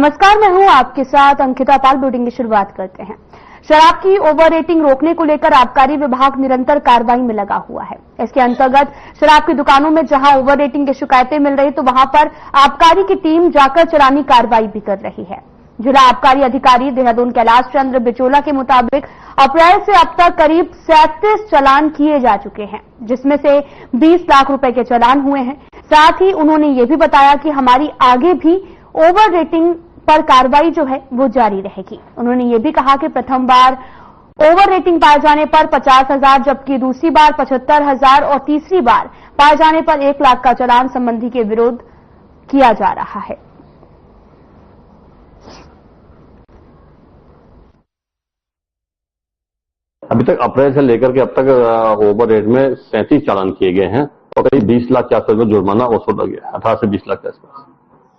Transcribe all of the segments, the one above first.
नमस्कार, मैं हूं आपके साथ अंकिता पाल। बुलेटिन की शुरुआत करते हैं। शराब की ओवर रेटिंग रोकने को लेकर आबकारी विभाग निरंतर कार्रवाई में लगा हुआ है। इसके अंतर्गत शराब की दुकानों में जहां ओवर रेटिंग की शिकायतें मिल रही तो वहां पर आबकारी की टीम जाकर चलानी कार्रवाई भी कर रही है। जिला आबकारी अधिकारी देहरादून कैलाश चंद्र बिचोला के मुताबिक अप्रैल से अब तक करीब 37 चालान किए जा चुके हैं, जिसमें से 20 लाख रुपए के चालान हुए हैं। साथ ही उन्होंने ये भी बताया कि हमारी आगे भी ओवर रेटिंग पर कार्रवाई जो है वो जारी रहेगी। उन्होंने ये भी कहा कि प्रथम बार ओवर रेटिंग पाए जाने पर 50,000, जबकि दूसरी बार 75,000 और तीसरी बार पाए जाने पर 1 लाख का चालान संबंधी के विरोध किया जा रहा है। अभी तक अप्रैल से लेकर के अब तक ओवर रेट में 37 चालान किए गए हैं और करीब 20 लाख के आसपास जुर्माना वसूला गया है, 18 से 20 लाख के आसपास।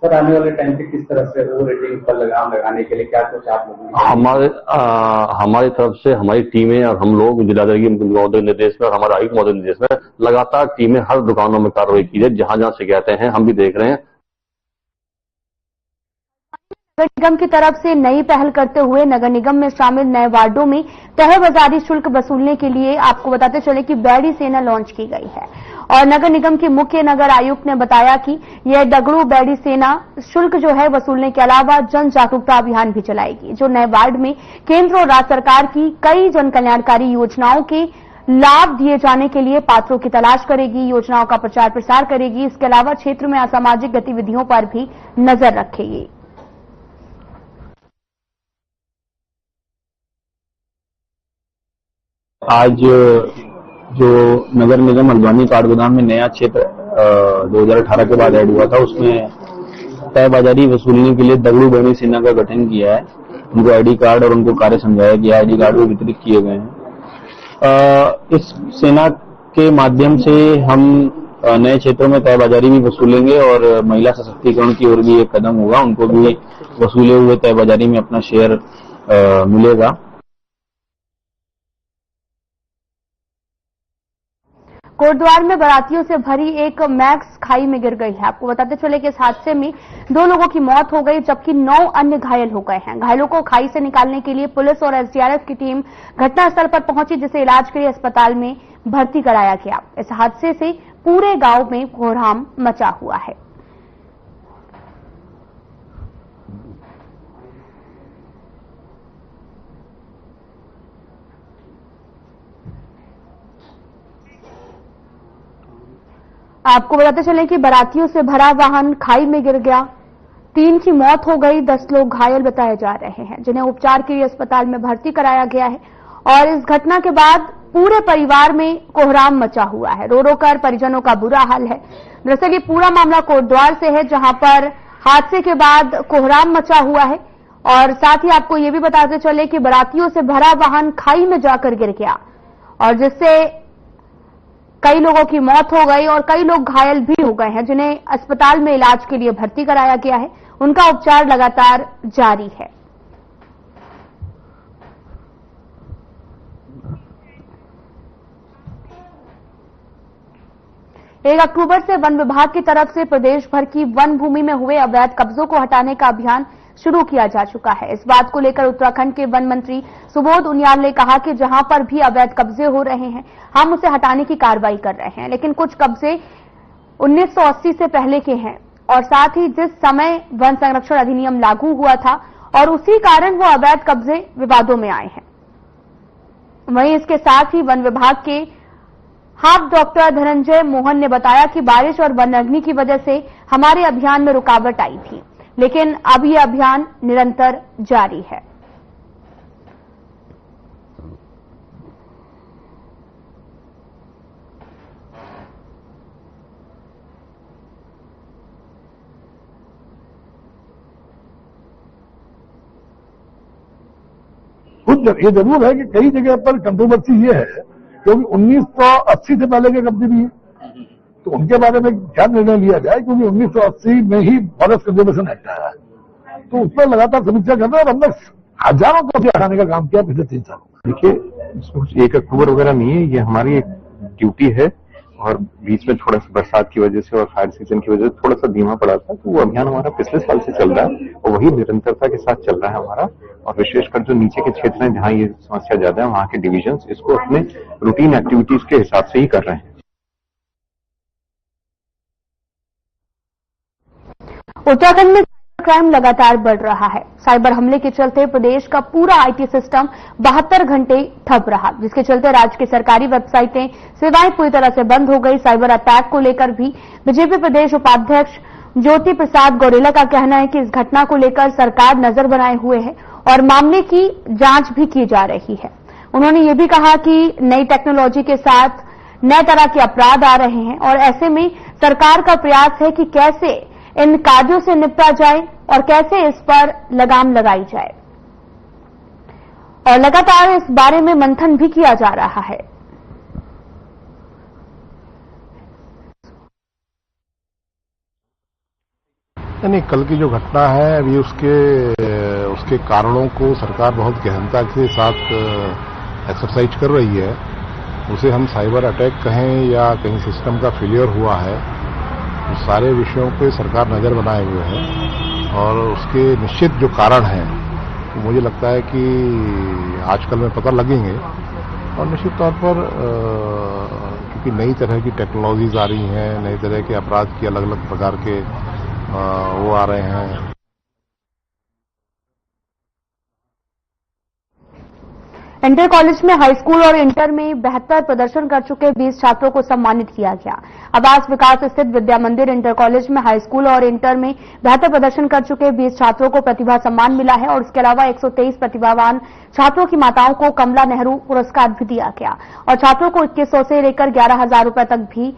सर, आने वाले टाइम पे किस तरह से ओवर रेटिंग पर लगाम लगाने के लिए क्या कुछ आप लोगों हमारी तरफ से हमारी टीमें और हम लोग जिलाधिकारी महोदय निर्देश में और हमारे आयुक्त महोदय निर्देश में लगातार टीमें हर दुकानों में कार्रवाई की है। जहां जहां शिकायतें हैं हम भी देख रहे हैं। नगर निगम की तरफ से नई पहल करते हुए नगर निगम में शामिल नए वार्डों में तय बाजारी शुल्क वसूलने के लिए आपको बताते चले कि बैडी सेना लॉन्च की गई है और नगर निगम के मुख्य नगर आयुक्त ने बताया कि यह डगड़ू बैडी सेना शुल्क जो है वसूलने के अलावा जन जागरूकता अभियान भी चलाएगी, जो नए वार्ड में केंद्र और राज्य सरकार की कई जन कल्याणकारी योजनाओं के लाभ दिए जाने के लिए पात्रों की तलाश करेगी, योजनाओं का प्रचार प्रसार करेगी। इसके अलावा क्षेत्र में असामाजिक गतिविधियों पर भी नजर रखेगी। आज जो नगर निगम हल्द्वानी काठगोदाम में नया क्षेत्र 2018 के बाद ऐड हुआ था, उसमें तय बाजारी वसूलने के लिए दगड़ू बैडी सेना का गठन किया है। उनको आईडी कार्ड और उनको कार्य समझाया गया, आईडी कार्ड भी वितरित किए गए हैं। इस सेना के माध्यम से हम नए क्षेत्रों में तय बाजारी भी वसूलेंगे और महिला सशक्तिकरण की ओर भी एक कदम होगा। उनको भी वसूले हुए तय बाजारी में अपना शेयर मिलेगा। कोटद्वार में बारातियों से भरी एक मैक्स खाई में गिर गई है। आपको बताते चले कि इस हादसे में 2 लोगों की मौत हो गई, जबकि 9 अन्य घायल हो गए हैं। घायलों को खाई से निकालने के लिए पुलिस और एसडीआरएफ की टीम घटनास्थल पर पहुंची, जिसे इलाज के लिए अस्पताल में भर्ती कराया गया। इस हादसे से पूरे गांव में कोहराम मचा हुआ है। आपको बताते चलें कि बारातियों से भरा वाहन खाई में गिर गया। 3 की मौत हो गई, 10 लोग घायल बताए जा रहे हैं, जिन्हें उपचार के लिए अस्पताल में भर्ती कराया गया है। और इस घटना के बाद पूरे परिवार में कोहराम मचा हुआ है। रो रो कर परिजनों का बुरा हाल है। दरअसल ये पूरा मामला कोटद्वार से है, जहां पर हादसे के बाद कोहराम मचा हुआ है। और साथ ही आपको ये भी बताते चले कि बारातियों से भरा वाहन खाई में जाकर गिर गया और जिससे कई लोगों की मौत हो गई और कई लोग घायल भी हो गए हैं, जिन्हें अस्पताल में इलाज के लिए भर्ती कराया गया है। उनका उपचार लगातार जारी है। एक अक्टूबर से वन विभाग की तरफ से प्रदेश भर की वन भूमि में हुए अवैध कब्जों को हटाने का अभियान शुरू किया जा चुका है। इस बात को लेकर उत्तराखंड के वन मंत्री सुबोध उनियाल ने कहा कि जहां पर भी अवैध कब्जे हो रहे हैं हम उसे हटाने की कार्रवाई कर रहे हैं, लेकिन कुछ कब्जे 1980 से पहले के हैं और साथ ही जिस समय वन संरक्षण अधिनियम लागू हुआ था और उसी कारण वो अवैध कब्जे विवादों में आए हैं। वहीं इसके साथ ही वन विभाग के हाफ डॉक्टर धनंजय मोहन ने बताया कि बारिश और वन अग्नि की वजह से हमारे अभियान में रुकावट आई थी, लेकिन अब यह अभियान निरंतर जारी है। ये जरूर है कि कई जगह पर कंट्रोवर्सी ये है क्योंकि 1980 से पहले के कब्जे भी है, तो उनके बारे में क्या निर्णय लिया जाए, क्योंकि 1980 में ही फॉरेस्ट कंजर्वेशन एक्ट आया है, तो उस पर लगातार समीक्षा कर रहे हैं और हमने हजारों कब्जे हटाने का काम किया पिछले 3 सालों में। देखिए, 1 अक्टूबर वगैरह नहीं है, ये हमारी एक ड्यूटी है और बीच में थोड़ा सा बरसात की वजह से और फायर सीजन की वजह से थोड़ा सा धीमा पड़ा था। तो वो अभियान हमारा पिछले साल से चल रहा है और वही निरंतरता के साथ चल रहा है हमारा। और विशेषकर जो नीचे के क्षेत्र हैं जहां ये समस्या ज्यादा है, वहां के डिविजन्स इसको अपने रूटीन एक्टिविटीज के हिसाब से ही कर रहे हैं। उत्तराखंड में क्राइम लगातार बढ़ रहा है। साइबर हमले के चलते प्रदेश का पूरा आईटी सिस्टम 72 घंटे ठप रहा, जिसके चलते राज्य की सरकारी वेबसाइटें सेवाएं पूरी तरह से बंद हो गई। साइबर अटैक को लेकर भी बीजेपी प्रदेश उपाध्यक्ष ज्योति प्रसाद गौरेला का कहना है कि इस घटना को लेकर सरकार नजर बनाए हुए है और मामले की जांच भी की जा रही है। उन्होंने ये भी कहा कि नई टेक्नोलॉजी के साथ नए तरह के अपराध आ रहे हैं और ऐसे में सरकार का प्रयास है कि कैसे इन कार्यों से निपटा जाए और कैसे इस पर लगाम लगाई जाए, और लगातार इस बारे में मंथन भी किया जा रहा है। नहीं, कल की जो घटना है अभी उसके कारणों को सरकार बहुत गहनता के साथ एक्सरसाइज कर रही है। उसे हम साइबर अटैक कहें या कहीं सिस्टम का फेलियर हुआ है, उस सारे विषयों पे सरकार नजर बनाए हुए है और उसके निश्चित जो कारण हैं तो मुझे लगता है कि आजकल में पता लगेंगे। और निश्चित तौर पर क्योंकि नई तरह की टेक्नोलॉजीज आ रही हैं, नई तरह के अपराध की अलग अलग प्रकार के वो आ रहे हैं। इंटर कॉलेज में हाई स्कूल और इंटर में बेहतर प्रदर्शन कर चुके 20 छात्रों को सम्मानित किया गया। आवास विकास स्थित विद्या मंदिर इंटर कॉलेज में हाई स्कूल और इंटर में बेहतर प्रदर्शन कर चुके 20 छात्रों को प्रतिभा सम्मान मिला है और इसके अलावा 123 प्रतिभावान छात्रों की माताओं को कमला नेहरू पुरस्कार भी दिया गया और छात्रों को 2100 से लेकर 11,000 रुपए तक भी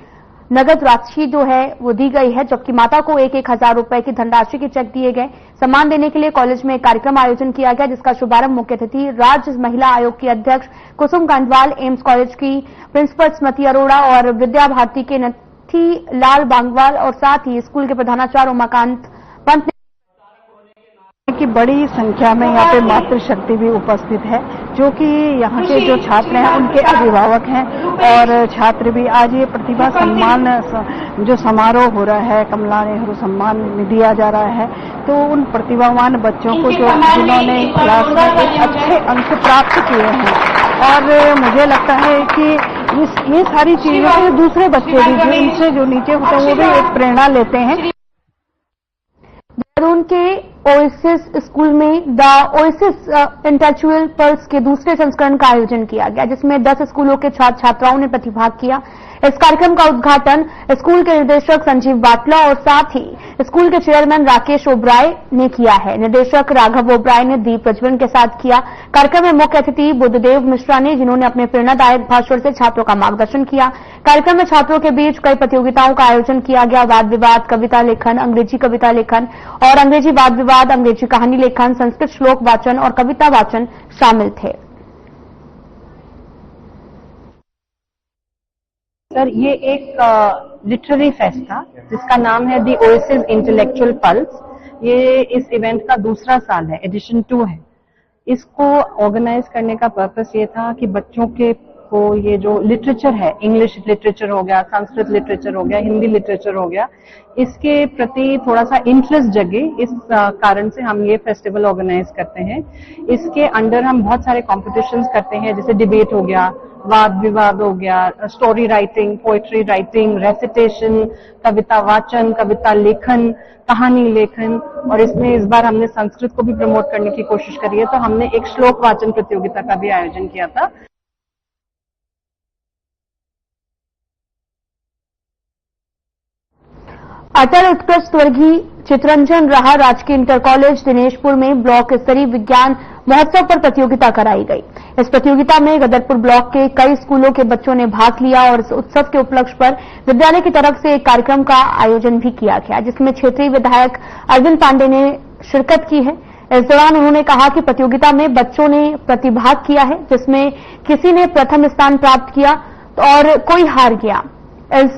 नगद राशि जो है वो दी गई है, जबकि माता को 1-1 हजार रुपए की धनराशि के चेक दिए गए। सम्मान देने के लिए कॉलेज में एक कार्यक्रम आयोजन किया गया, जिसका शुभारंभ मुख्य अतिथि राज्य महिला आयोग की अध्यक्ष कुसुम कांडवाल, एम्स कॉलेज की प्रिंसिपल स्मृति अरोड़ा और विद्या भारती के नथी लाल बांगवाल और साथ ही स्कूल के प्रधानाचार्य उमाकांत पंत ने की बड़ी संख्या में यहाँ पे मातृशक्ति भी उपस्थित है, जो कि यहाँ के जो छात्र हैं उनके अभिभावक हैं और छात्र भी। आज ये प्रतिभा सम्मान जो समारोह हो रहा है, कमला नेहरू सम्मान दिया जा रहा है, तो उन प्रतिभावान बच्चों को जिन्होंने क्लास में एक अच्छे अंक प्राप्त किए हैं और मुझे लगता है कि ये सारी चीजें दूसरे बच्चे भी जो इनसे जो नीचे होते हैं वो भी एक प्रेरणा लेते हैं। देहरादून के ओएसिस स्कूल में द ओएसिस इंटेलेक्चुअल पल्स के दूसरे संस्करण का आयोजन किया गया, जिसमें 10 स्कूलों के छात्र छात्राओं ने प्रतिभाग किया। इस कार्यक्रम का उद्घाटन स्कूल के निदेशक संजीव बाटला और साथ ही स्कूल के चेयरमैन राकेश ओबराय ने किया है। निदेशक राघव ओबराय ने दीप प्रज्वलन के साथ किया। कार्यक्रम में मुख्य अतिथि बुद्धदेव मिश्रा ने, जिन्होंने अपने प्रेरणादायक भाषण से छात्रों का मार्गदर्शन किया। कार्यक्रम में छात्रों के बीच कई प्रतियोगिताओं का आयोजन किया गया। वाद विवाद, कविता लेखन, अंग्रेजी कविता लेखन और अंग्रेजी वाद विवाद, अंग्रेजी कहानी लेखन, संस्कृत श्लोक वाचन और कविता वाचन शामिल थे। सर, ये एक लिटरेरी फेस्ट था जिसका नाम है दी ओएसिस इंटेलेक्चुअल पल्स। ये इस इवेंट का दूसरा साल है, एडिशन 2 है। इसको ऑर्गेनाइज करने का पर्पस ये था कि बच्चों के को ये जो लिटरेचर है, इंग्लिश लिटरेचर हो गया, संस्कृत लिटरेचर हो गया, हिंदी लिटरेचर हो गया, इसके प्रति थोड़ा सा इंटरेस्ट जगे। इस कारण से हम ये फेस्टिवल ऑर्गेनाइज करते हैं। इसके अंडर हम बहुत सारे कॉम्पिटिशन्स करते हैं, जैसे डिबेट हो गया, वाद विवाद हो गया, story writing, poetry writing, recitation, कविता वाचन, कविता लेखन, कहानी लेखन। और इसमें इस बार हमने संस्कृत को भी प्रमोट करने की कोशिश करी है, तो हमने एक श्लोक वाचन प्रतियोगिता का भी आयोजन किया था। अटल उत्कृष्ट स्वर्गीय चितरंजन राहा राजकीय इंटर कॉलेज दिनेशपुर में ब्लॉक स्तरीय विज्ञान महोत्सव पर प्रतियोगिता कराई गई। इस प्रतियोगिता में गदरपुर ब्लॉक के कई स्कूलों के बच्चों ने भाग लिया और इस उत्सव के उपलक्ष्य पर विद्यालय की तरफ से एक कार्यक्रम का आयोजन भी किया गया, जिसमें क्षेत्रीय विधायक अरविंद पांडे ने शिरकत की है। इस दौरान उन्होंने कहा कि प्रतियोगिता में बच्चों ने प्रतिभाग किया है, जिसमें किसी ने प्रथम स्थान प्राप्त किया और कोई हार गया। इस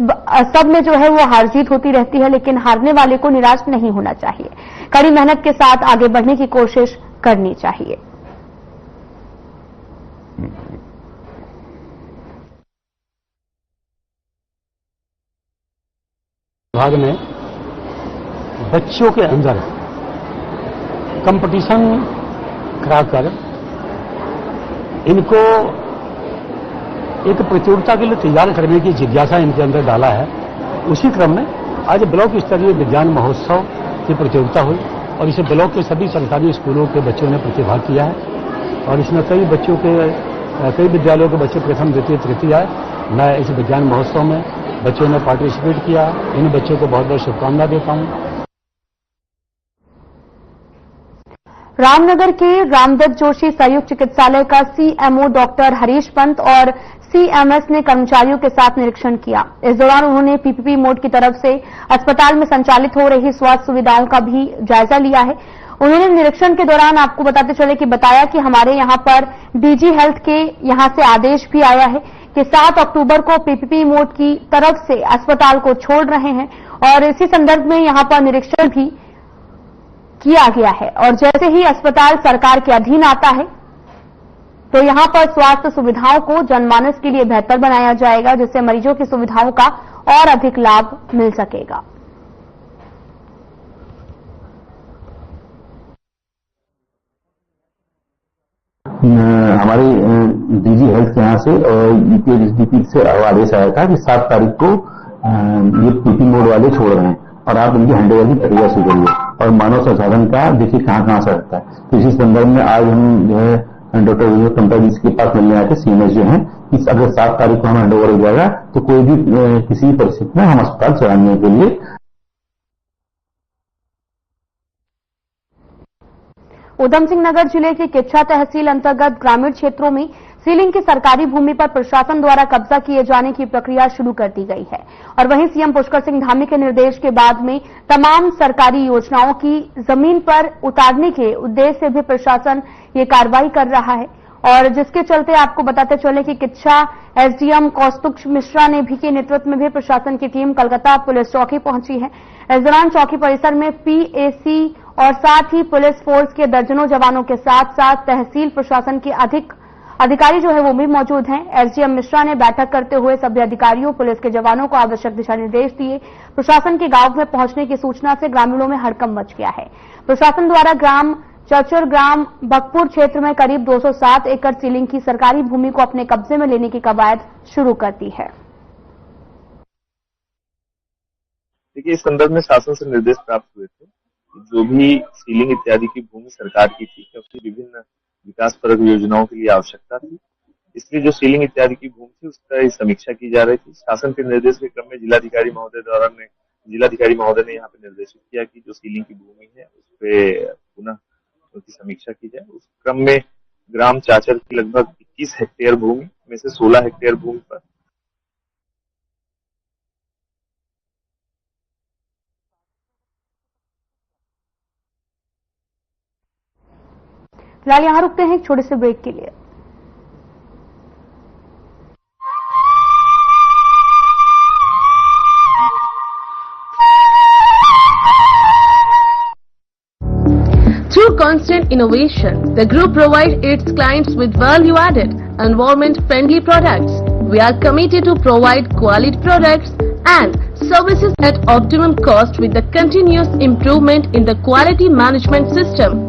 सब में जो है वो हार जीत होती रहती है, लेकिन हारने वाले को निराश नहीं होना चाहिए। कड़ी मेहनत के साथ आगे बढ़ने की कोशिश करनी चाहिए। विभाग ने बच्चों के अंदर कंपटीशन कराकर इनको एक प्रतियोगिता के लिए तैयार करने की जिज्ञासा इनके अंदर डाला है। उसी क्रम में आज ब्लॉक स्तरीय विज्ञान महोत्सव की प्रतियोगिता हुई और इसे ब्लॉक के सभी सरकारी स्कूलों के बच्चों ने प्रतिभाग किया है और इसमें कई विद्यालयों के बच्चे प्रथम द्वितीय तृतीय आए। मैं इस विज्ञान महोत्सव में बच्चों ने पार्टिसिपेट किया। इन बच्चों को बहुत बहुत शुभकामनाएं देता हूं। रामनगर के रामदत्त जोशी संयुक्त चिकित्सालय का सीएमओ डॉक्टर हरीश पंत और सीएमएस ने कर्मचारियों के साथ निरीक्षण किया। इस दौरान उन्होंने पीपीपी मोड की तरफ से अस्पताल में संचालित हो रही स्वास्थ्य सुविधाओं का भी जायजा लिया है। उन्होंने निरीक्षण के दौरान आपको बताते चले कि बताया कि हमारे यहां पर डीजी हेल्थ के यहां से आदेश भी आया है कि 7 अक्टूबर को पीपीपी मोड की तरफ से अस्पताल को छोड़ रहे हैं और इसी संदर्भ में यहां पर निरीक्षण भी किया गया है और जैसे ही अस्पताल सरकार के अधीन आता है तो यहां पर स्वास्थ्य सुविधाओं को जनमानस के लिए बेहतर बनाया जाएगा, जिससे मरीजों की सुविधाओं का और अधिक लाभ मिल सकेगा। हमारे डीजी हेल्थ के यहाँ से और यूपीएचडीपी से आदेश आया था कि 7 तारीख को ये पीपी मोड वाले छोड़ रहे हैं और आप इनकी हैंडओवर की प्रक्रिया शुरू करिए और मानव संसाधन का देखिए कहाँ से सकता है। तो इसी संदर्भ में आज हम जो है डॉक्टर विजय कंपा जी के पास मिलने आए थे। सीएमएस जो है कि अगर 7 तारीख को हम हैंडओवर हो जाएगा तो कोई भी किसी परिस्थिति में हम अस्पताल चलाने के लिए। उधम सिंह नगर जिले के किच्छा तहसील अंतर्गत ग्रामीण क्षेत्रों में सीलिंग की सरकारी भूमि पर प्रशासन द्वारा कब्जा किए जाने की प्रक्रिया शुरू कर दी गई है और वहीं सीएम पुष्कर सिंह धामी के निर्देश के बाद में तमाम सरकारी योजनाओं की जमीन पर उतारने के उद्देश्य से भी प्रशासन ये कार्रवाई कर रहा है और जिसके चलते आपको बताते चले कि किच्छा एसडीएम कौस्तुभ मिश्रा ने भी के नेतृत्व में भी प्रशासन की टीम कलकत्ता पुलिस चौकी पहुंची है। इस दौरान चौकी परिसर में पीएसी और साथ ही पुलिस फोर्स के दर्जनों जवानों के साथ साथ तहसील प्रशासन के अधिकारी जो है वो भी मौजूद हैं। एसडीएम मिश्रा ने बैठक करते हुए सभी अधिकारियों पुलिस के जवानों को आवश्यक दिशा निर्देश दिए। प्रशासन के गांव में पहुंचने की सूचना से ग्रामीणों में हड़कंप मच गया है। प्रशासन द्वारा ग्राम चचर ग्राम बकपुर क्षेत्र में करीब 207 एकड़ सीलिंग की सरकारी भूमि को अपने कब्जे में लेने की कवायद शुरू कर दी है। देखिए, इस संदर्भ में शासन से निर्देश प्राप्त हुए थे। जो भी सीलिंग इत्यादि की भूमि सरकार की थी क्योंकि विभिन्न विकासपरक योजनाओं के लिए आवश्यकता थी, इसलिए जो सीलिंग इत्यादि की भूमि थी उसका समीक्षा की जा रही थी। शासन के निर्देश के क्रम में जिलाधिकारी महोदय ने यहाँ पे निर्देशित किया कि जो सीलिंग की भूमि है उस पर पुनः उसकी समीक्षा की जाए। उस क्रम में ग्राम चाचर की लगभग 21 हेक्टेयर भूमि में से 16 हेक्टेयर भूमि पर फिलहाल यहां रुकते हैं एक छोटे से ब्रेक के लिए। Through constant innovation, the group provides its clients with value-added, environment-friendly products. We are committed to provide quality products and services at optimum cost with the continuous improvement in the quality management system.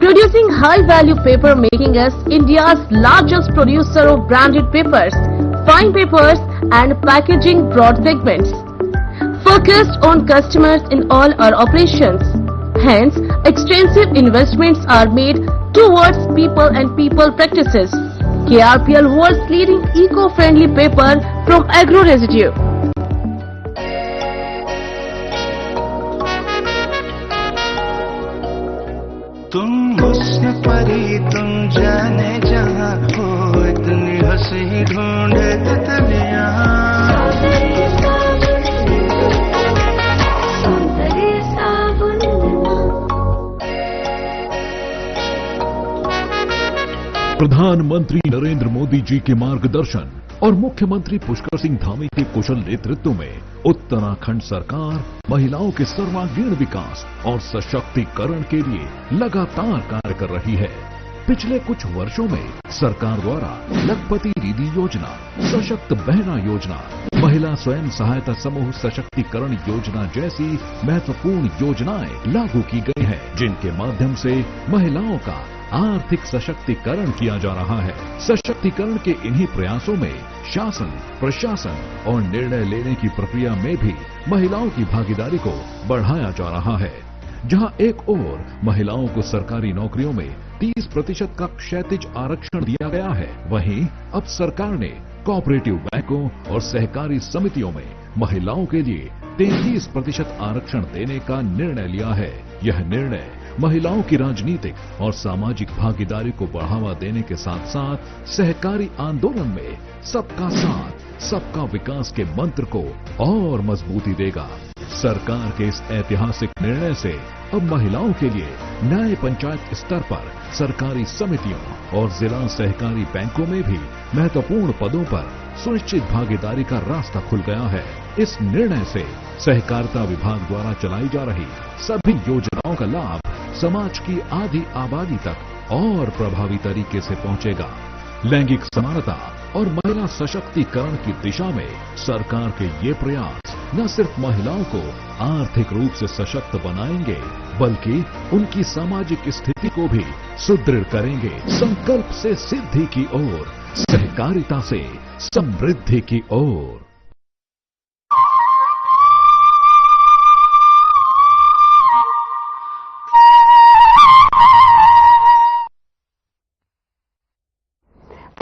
Producing high-value paper, making us India's largest producer of branded papers, fine papers and packaging broad segments. Focused on customers in all our operations. Hence, extensive investments are made towards people and people practices. KRPL world's leading eco-friendly paper from agro residue. तुम हुस्न परी तुम जाने जहाँ हो, इतनी हंसी ढूंढे तितलियाँ। प्रधानमंत्री नरेंद्र मोदी जी के मार्गदर्शन और मुख्यमंत्री पुष्कर सिंह धामी के कुशल नेतृत्व में उत्तराखंड सरकार महिलाओं के सर्वांगीण विकास और सशक्तिकरण के लिए लगातार कार्य कर रही है। पिछले कुछ वर्षों में सरकार द्वारा लखपति दीदी योजना, सशक्त बहना योजना, महिला स्वयं सहायता समूह सशक्तिकरण योजना जैसी महत्वपूर्ण योजनाएं लागू की गई हैं, जिनके माध्यम से महिलाओं का आर्थिक सशक्तिकरण किया जा रहा है। सशक्तिकरण के इन्हीं प्रयासों में शासन, प्रशासन और निर्णय लेने की प्रक्रिया में भी महिलाओं की भागीदारी को बढ़ाया जा रहा है। जहां एक ओर महिलाओं को सरकारी नौकरियों में 30% का क्षैतिज आरक्षण दिया गया है, वहीं अब सरकार ने कोऑपरेटिव बैंकों और सहकारी समितियों में महिलाओं के लिए 33% आरक्षण देने का निर्णय लिया है। यह निर्णय महिलाओं की राजनीतिक और सामाजिक भागीदारी को बढ़ावा देने के साथ साथ सहकारी आंदोलन में सबका साथ, सबका विकास के मंत्र को और मजबूती देगा। सरकार के इस ऐतिहासिक निर्णय से अब महिलाओं के लिए न्याय पंचायत स्तर पर सरकारी समितियों और जिला सहकारी बैंकों में भी महत्वपूर्ण पदों पर सुनिश्चित भागीदारी का रास्ता खुल गया है। इस निर्णय से सहकारिता विभाग द्वारा चलाई जा रही सभी योजनाओं का लाभ समाज की आधी आबादी तक और प्रभावी तरीके से पहुंचेगा। लैंगिक समानता और महिला सशक्तिकरण की दिशा में सरकार के ये प्रयास न सिर्फ महिलाओं को आर्थिक रूप से सशक्त बनाएंगे, बल्कि उनकी सामाजिक स्थिति को भी सुदृढ़ करेंगे। संकल्प से सिद्धि की ओर, सहकारिता से समृद्धि की ओर।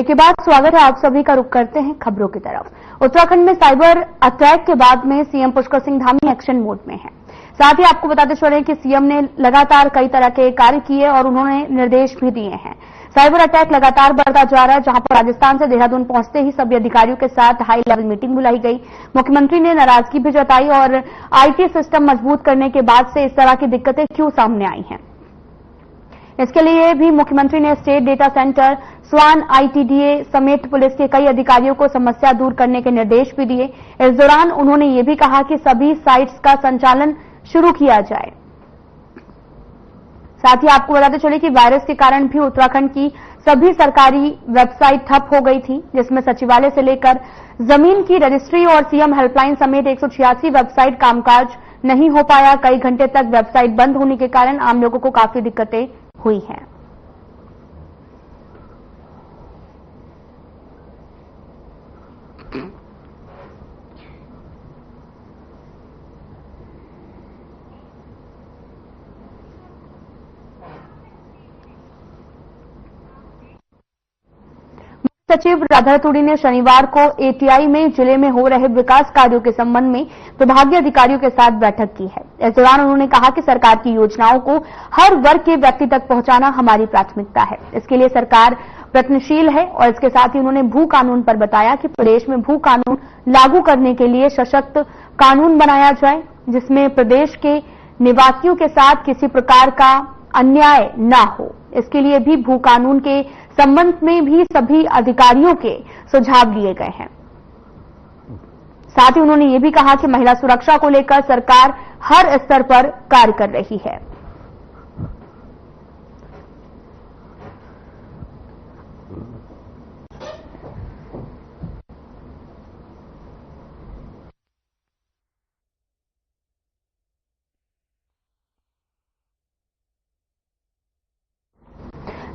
के बाद स्वागत है आप सभी का। रुख करते हैं खबरों की तरफ। उत्तराखंड में साइबर अटैक के बाद में CM Pushkar Singh Dhami action mode में हैं। साथ ही आपको बताते चले कि सीएम ने लगातार कई तरह के कार्य किए और उन्होंने निर्देश भी दिए हैं। साइबर अटैक लगातार बढ़ता जा रहा है, जहां पर राजस्थान से देहरादून पहुंचते ही सभी अधिकारियों के साथ हाई लेवल मीटिंग बुलाई गई। मुख्यमंत्री ने नाराजगी भी जताई और आईटी सिस्टम मजबूत करने के बाद से इस तरह की दिक्कतें क्यों सामने आई हैं, इसके लिए भी मुख्यमंत्री ने स्टेट डेटा सेंटर, स्वान, आईटीडीए समेत पुलिस के कई अधिकारियों को समस्या दूर करने के निर्देश भी दिए। इस दौरान उन्होंने ये भी कहा कि सभी साइट्स का संचालन शुरू किया जाए। साथ ही आपको बताते चले कि वायरस के कारण भी उत्तराखंड की सभी सरकारी वेबसाइट ठप हो गई थी, जिसमें सचिवालय से लेकर जमीन की रजिस्ट्री और सीएम हेल्पलाइन समेत 186 वेबसाइट कामकाज नहीं हो पाया। कई घंटे तक वेबसाइट बंद होने के कारण आम लोगों को काफी दिक्कतें हुई हैं। सचिव राधा तुड़ी ने शनिवार को एटीआई में जिले में हो रहे विकास कार्यों के संबंध में विभागीय अधिकारियों के साथ बैठक की है। इस दौरान उन्होंने कहा कि सरकार की योजनाओं को हर वर्ग के व्यक्ति तक पहुंचाना हमारी प्राथमिकता है। इसके लिए सरकार प्रयत्नशील है और इसके साथ ही उन्होंने भू कानून पर बताया कि प्रदेश में भू कानून लागू करने के लिए सशक्त कानून बनाया जाए, जिसमें प्रदेश के निवासियों के साथ किसी प्रकार का अन्याय न हो। इसके लिए भी भू कानून के संबंध में भी सभी अधिकारियों के सुझाव लिए गए हैं। साथ ही उन्होंने ये भी कहा कि महिला सुरक्षा को लेकर सरकार हर स्तर पर कार्य कर रही है।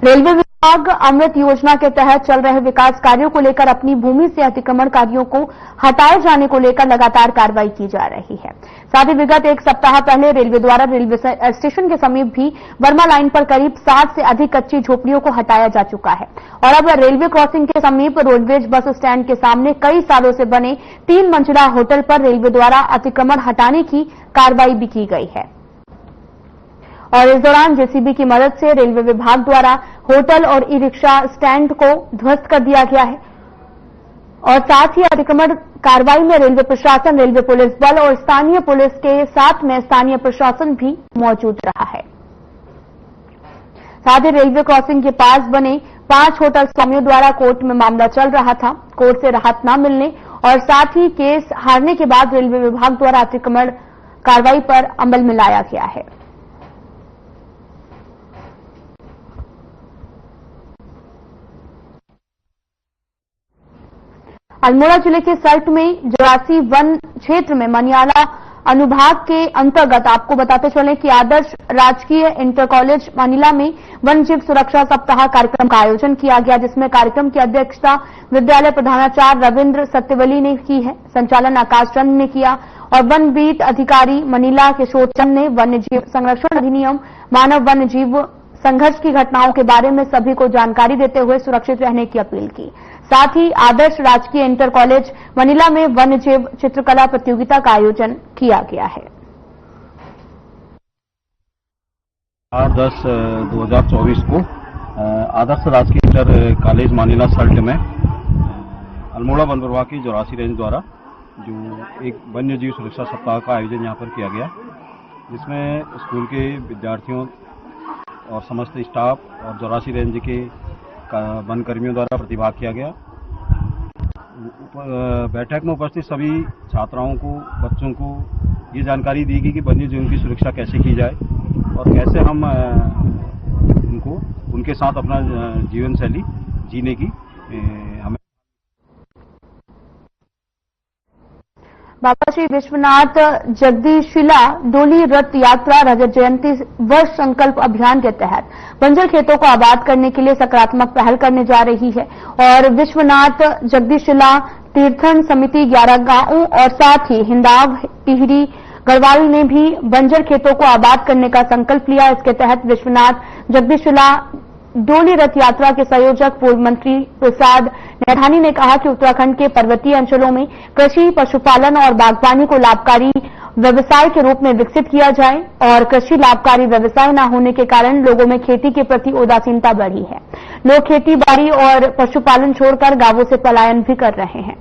रेलवे विभाग अमृत योजना के तहत चल रहे विकास कार्यों को लेकर अपनी भूमि से अतिक्रमणकारियों को हटाए जाने को लेकर लगातार कार्रवाई की जा रही है। साथ ही विगत एक सप्ताह पहले रेलवे द्वारा रेलवे स्टेशन के समीप भी वर्मा लाइन पर करीब 60 से अधिक कच्ची झोपड़ियों को हटाया जा चुका है और अब रेलवे क्रॉसिंग के समीप रोडवेज बस स्टैंड के सामने कई सालों से बने 3 मंजिला होटल पर रेलवे द्वारा अतिक्रमण हटाने की कार्रवाई भी की गई है। और इस दौरान जेसीबी की मदद से रेलवे विभाग द्वारा होटल और ई रिक्शा स्टैंड को ध्वस्त कर दिया गया है और साथ ही अतिक्रमण कार्रवाई में रेलवे प्रशासन, रेलवे पुलिस बल और स्थानीय पुलिस के साथ में स्थानीय प्रशासन भी मौजूद रहा है। साथ ही रेलवे क्रॉसिंग के पास बने 5 होटल स्वामियों द्वारा कोर्ट में मामला चल रहा था। कोर्ट से राहत न मिलने और साथ ही केस हारने के बाद रेलवे विभाग द्वारा अतिक्रमण कार्रवाई पर अमल में लाया गया है। अल्मोड़ा जिले के सल्ट में 84 वन क्षेत्र में मनियाला अनुभाग के अंतर्गत आपको बताते चलें कि आदर्श राजकीय इंटर कॉलेज मनिला में वन जीव सुरक्षा सप्ताह कार्यक्रम का आयोजन किया गया, जिसमें कार्यक्रम की अध्यक्षता विद्यालय प्रधानाचार्य रविंद्र सत्यवली ने की है। संचालन आकाश चंद ने किया और वन बीट अधिकारी मनिला किशोर चंद ने वन्य जीव संरक्षण अधिनियम, मानव वन्य जीव संघर्ष की घटनाओं के बारे में सभी को जानकारी देते हुए सुरक्षित रहने की अपील की। साथ ही आदर्श राजकीय इंटर कॉलेज मनिला में वन्य जीव चित्रकला प्रतियोगिता का आयोजन किया गया है। 8/10/2024 को आदर्श राजकीय इंटर कॉलेज मनिला सल्ट में अल्मोड़ा वन विभाग की 84 रेंज द्वारा जो एक वन्य जीव सुरक्षा सप्ताह का आयोजन यहाँ पर किया गया, जिसमें स्कूल के विद्यार्थियों और समस्त स्टाफ और 84 रेंज के वन कर्मियों द्वारा प्रतिभाग किया गया। बैठक में उपस्थित सभी छात्राओं को, बच्चों को ये जानकारी दी गई कि वन्य जीवों की सुरक्षा कैसे की जाए और कैसे हम उनके साथ अपना जीवन शैली जीने की हमें। बाबा श्री विश्वनाथ जगदीशिला डोली रथ यात्रा रजत जयंती वर्ष संकल्प अभियान के तहत बंजर खेतों को आबाद करने के लिए सकारात्मक पहल करने जा रही है और विश्वनाथ जगदीशिला तीर्थन समिति 11 गांवों और साथ ही हिंदाव, टिहरी, गढ़वाल ने भी बंजर खेतों को आबाद करने का संकल्प लिया। इसके तहत विश्वनाथ जगदीशिला डोली रथ यात्रा के संयोजक पूर्व मंत्री प्रसाद नैठानी ने कहा कि उत्तराखंड के पर्वतीय अंचलों में कृषि, पशुपालन और बागवानी को लाभकारी व्यवसाय के रूप में विकसित किया जाए और कृषि लाभकारी व्यवसाय न होने के कारण लोगों में खेती के प्रति उदासीनता बढ़ी है। लोग खेती बाड़ी और पशुपालन छोड़कर गांवों से पलायन भी कर रहे हैं।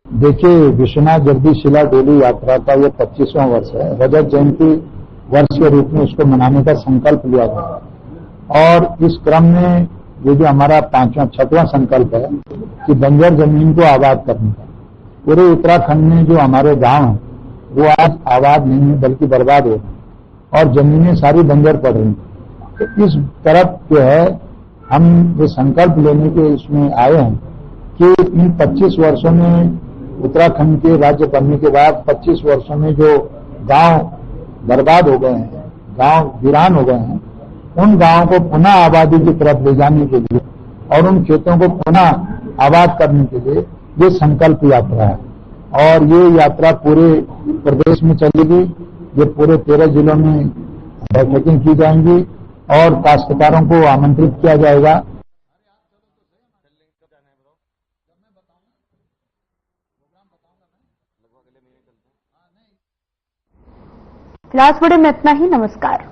देखिए, विश्वनाथ जगदीशिला डोली यात्रा का ये 25वां वर्ष है। रजत जयंती वर्ष के रूप में उसको मनाने का संकल्प लिया गया और इस क्रम में ये जो हमारा 6वां संकल्प है कि बंजर जमीन को आबाद करने का। पूरे उत्तराखंड में जो हमारे गांव हैं वो आज आबाद नहीं है बल्कि बर्बाद हो रहे हैं और जमीनें सारी बंजर पड़ रही हैं। तो इस तरफ जो है हम ये संकल्प लेने के इसमें आए हैं कि इन 25 वर्षों में उत्तराखंड के राज्य बनने के बाद 25 वर्षों में जो गांव बर्बाद हो गए हैं, गांव वीरान हो गए हैं, उन गांवों को पुनः आबादी की तरफ ले जाने के लिए और उन खेतों को पुनः आबाद करने के लिए ये संकल्प यात्रा है और ये यात्रा पूरे प्रदेश में चलेगी। ये पूरे 13 जिलों में बैठकें की जाएंगी और काश्तकारों को आमंत्रित किया जाएगा। फिलहाल बड़े में इतना ही। नमस्कार।